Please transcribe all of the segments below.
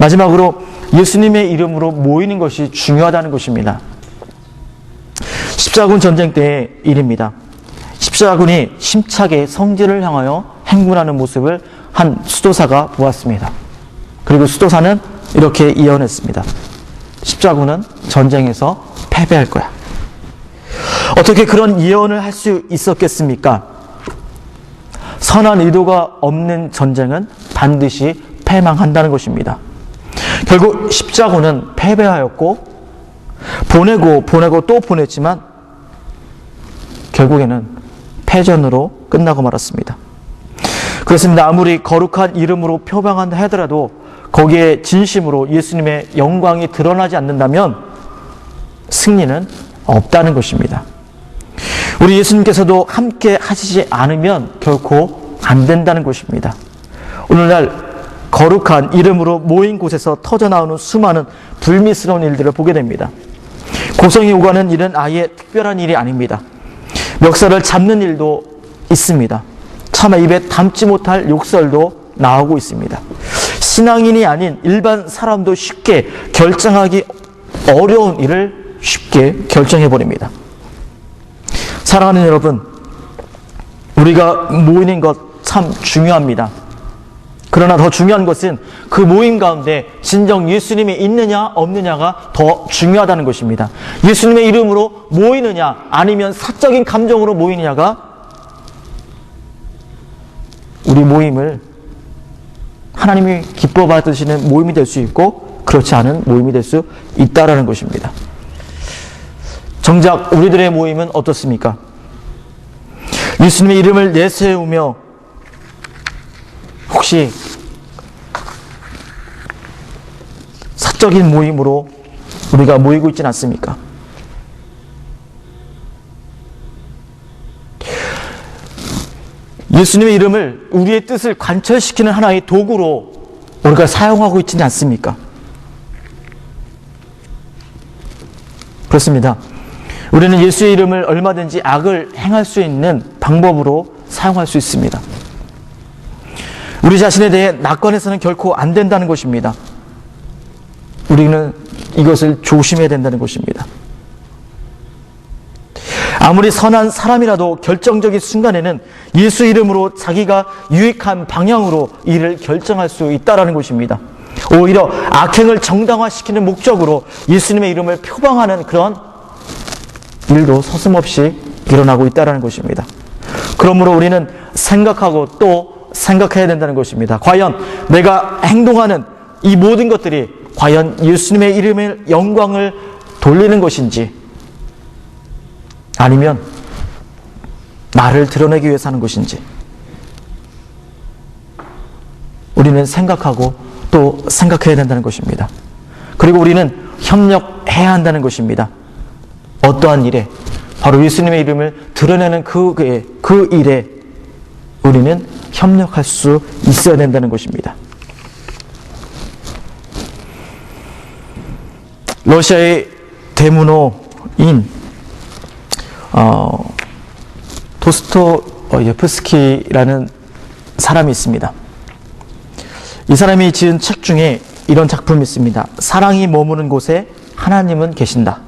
마지막으로 예수님의 이름으로 모이는 것이 중요하다는 것입니다. 십자군 전쟁 때의 일입니다. 십자군이 힘차게 성지를 향하여 행군하는 모습을 한 수도사가 보았습니다. 그리고 수도사는 이렇게 예언했습니다. 십자군은 전쟁에서 패배할 거야. 어떻게 그런 예언을 할 수 있었겠습니까? 선한 의도가 없는 전쟁은 반드시 패망한다는 것입니다. 결국 십자군은 패배하였고 보내고 또 보냈지만 결국에는 패전으로 끝나고 말았습니다. 그렇습니다. 아무리 거룩한 이름으로 표방한다 하더라도 거기에 진심으로 예수님의 영광이 드러나지 않는다면 승리는 없다는 것입니다. 우리 예수님께서도 함께 하시지 않으면 결코 안 된다는 것입니다. 오늘날 거룩한 이름으로 모인 곳에서 터져나오는 수많은 불미스러운 일들을 보게 됩니다. 고성이 오가는 일은 아예 특별한 일이 아닙니다. 멱살을 잡는 일도 있습니다. 차마 입에 담지 못할 욕설도 나오고 있습니다. 신앙인이 아닌 일반 사람도 쉽게 결정하기 어려운 일을 쉽게 결정해버립니다. 사랑하는 여러분, 우리가 모이는 것 참 중요합니다. 그러나 더 중요한 것은 그 모임 가운데 진정 예수님이 있느냐 없느냐가 더 중요하다는 것입니다. 예수님의 이름으로 모이느냐 아니면 사적인 감정으로 모이느냐가 우리 모임을 하나님이 기뻐 받으시는 모임이 될 수 있고 그렇지 않은 모임이 될 수 있다라는 것입니다. 정작 우리들의 모임은 어떻습니까? 예수님의 이름을 내세우며 혹시 사적인 모임으로 우리가 모이고 있지는 않습니까? 예수님의 이름을 우리의 뜻을 관철시키는 하나의 도구로 우리가 사용하고 있지는 않습니까? 그렇습니다. 우리는 예수의 이름을 얼마든지 악을 행할 수 있는 방법으로 사용할 수 있습니다. 우리 자신에 대해 낙관해서는 결코 안 된다는 것입니다. 우리는 이것을 조심해야 된다는 것입니다. 아무리 선한 사람이라도 결정적인 순간에는 예수 이름으로 자기가 유익한 방향으로 일을 결정할 수 있다는 것입니다. 오히려 악행을 정당화시키는 목적으로 예수님의 이름을 표방하는 그런 일도 서슴없이 일어나고 있다는 것입니다. 그러므로 우리는 생각하고 또 생각해야 된다는 것입니다. 과연 내가 행동하는 이 모든 것들이 과연 예수님의 이름의 영광을 돌리는 것인지 아니면 나를 드러내기 위해서 하는 것인지 우리는 생각하고 또 생각해야 된다는 것입니다. 그리고 우리는 협력해야 한다는 것입니다. 어떠한 일에? 바로 예수님의 이름을 드러내는 그 일에 우리는 협력할 수 있어야 된다는 것입니다. 러시아의 대문호인 도스토옙스키라는 사람이 있습니다. 이 사람이 지은 책 중에 이런 작품이 있습니다. 사랑이 머무는 곳에 하나님은 계신다.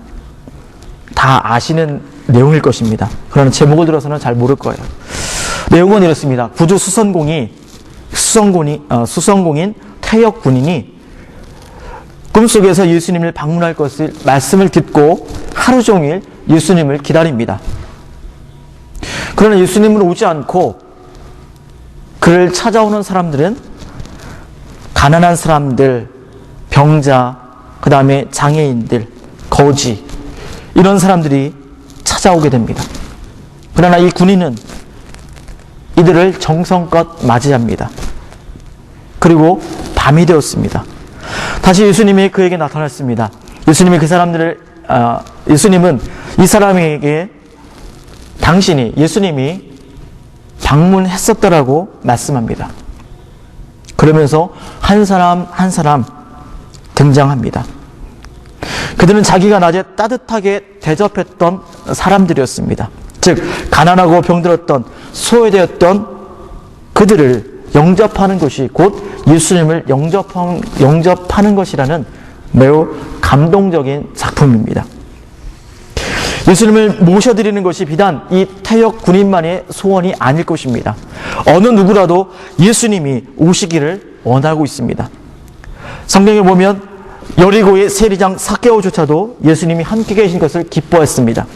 다 아시는 내용일 것입니다. 그러나 제목을 들어서는 잘 모를 거예요. 내용은 이렇습니다. 구주 수성공인 태역 군인이 꿈속에서 예수님을 방문할 것을 말씀을 듣고 하루 종일 예수님을 기다립니다. 그러나 예수님은 오지 않고 그를 찾아오는 사람들은 가난한 사람들, 병자, 그 다음에 장애인들, 거지 이런 사람들이 찾아오게 됩니다. 그러나 이 군인은 이들을 정성껏 맞이합니다. 그리고 밤이 되었습니다. 다시 예수님이 그에게 나타났습니다. 예수님은 이 사람에게 예수님이 방문했었다라고 말씀합니다. 그러면서 한 사람 한 사람 등장합니다. 그들은 자기가 낮에 따뜻하게 대접했던 사람들이었습니다. 즉 가난하고 병들었던 소외되었던 그들을 영접하는 것이 곧 예수님을 영접하는 것이라는 매우 감동적인 작품입니다. 예수님을 모셔드리는 것이 비단 이 태역 군인만의 소원이 아닐 것입니다. 어느 누구라도 예수님이 오시기를 원하고 있습니다. 성경에 보면 여리고의 세리장 삭개오조차도 예수님이 함께 계신 것을 기뻐했습니다.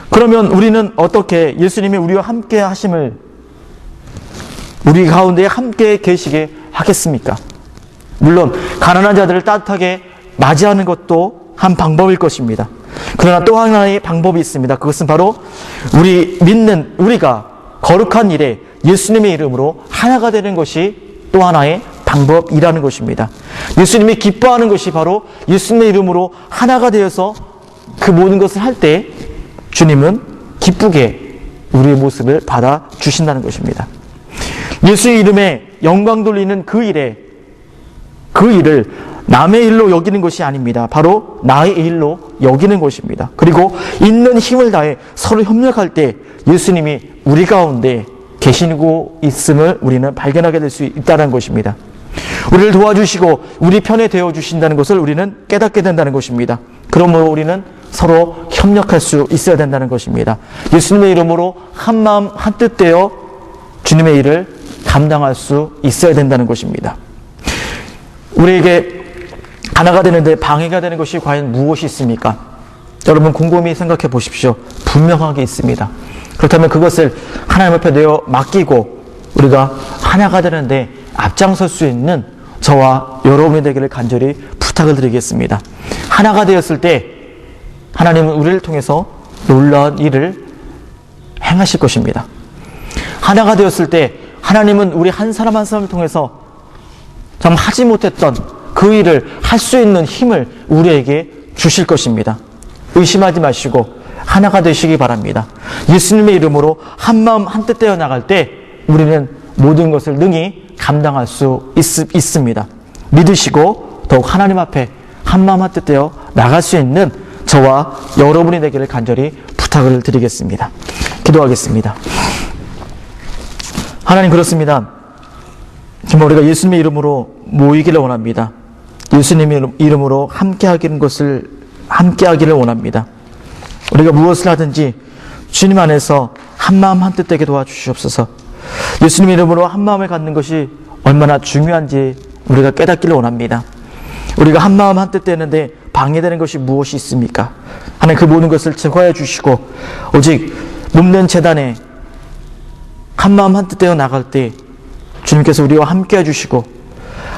그러면 우리는 어떻게 예수님이 우리와 함께 하심을 우리 가운데 함께 계시게 하겠습니까? 물론 가난한 자들을 따뜻하게 맞이하는 것도 한 방법일 것입니다. 그러나 또 하나의 방법이 있습니다. 그것은 바로 우리가 거룩한 일에 예수님의 이름으로 하나가 되는 것이 또 하나의 방법이라는 것입니다. 예수님이 기뻐하는 것이 바로 예수님의 이름으로 하나가 되어서 그 모든 것을 할 때 주님은 기쁘게 우리의 모습을 받아주신다는 것입니다. 예수의 이름에 영광 돌리는 그 일을 남의 일로 여기는 것이 아닙니다. 바로 나의 일로 여기는 것입니다. 그리고 있는 힘을 다해 서로 협력할 때 예수님이 우리 가운데 계시고 있음을 우리는 발견하게 될 수 있다는 것입니다. 우리를 도와주시고 우리 편에 되어주신다는 것을 우리는 깨닫게 된다는 것입니다. 그러므로 우리는 서로 협력할 수 있어야 된다는 것입니다. 예수님의 이름으로 한마음 한뜻 되어 주님의 일을 감당할 수 있어야 된다는 것입니다. 우리에게 하나가 되는데 방해가 되는 것이 과연 무엇이 있습니까? 여러분 곰곰이 생각해 보십시오. 분명하게 있습니다. 그렇다면 그것을 하나님 앞에 내어 맡기고 우리가 하나가 되는데 앞장설 수 있는 저와 여러분이 되기를 간절히 부탁을 드리겠습니다. 하나가 되었을 때 하나님은 우리를 통해서 놀라운 일을 행하실 것입니다. 하나가 되었을 때 하나님은 우리 한 사람 한 사람을 통해서 참 하지 못했던 그 일을 할 수 있는 힘을 우리에게 주실 것입니다. 의심하지 마시고 하나가 되시기 바랍니다. 예수님의 이름으로 한마음 한뜻 되어 나갈 때 우리는 모든 것을 능히 감당할 수 있습니다. 믿으시고 더욱 하나님 앞에 한마음 한뜻 되어 나갈 수 있는 저와 여러분이 되기를 간절히 부탁을 드리겠습니다. 기도하겠습니다. 하나님 그렇습니다. 정말 우리가 예수님의 이름으로 모이기를 원합니다. 예수님의 이름으로 함께하기를 원합니다. 우리가 무엇을 하든지 주님 안에서 한마음 한뜻 되게 도와주시옵소서. 예수님의 이름으로 한마음을 갖는 것이 얼마나 중요한지 우리가 깨닫기를 원합니다. 우리가 한마음 한뜻 되는데 방해되는 것이 무엇이 있습니까? 하나님 그 모든 것을 제거해 주시고 오직 몸된 제단에 한마음 한뜻 되어 나갈 때 주님께서 우리와 함께 해주시고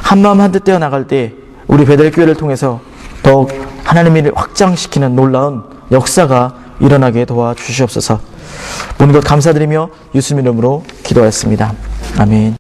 한마음 한뜻 되어 나갈 때 우리 베델교회를 통해서 더욱 하나님의 일을 확장시키는 놀라운 역사가 일어나게 도와주시옵소서. 모든 것 감사드리며 예수님 이름으로 기도하였습니다. 아멘.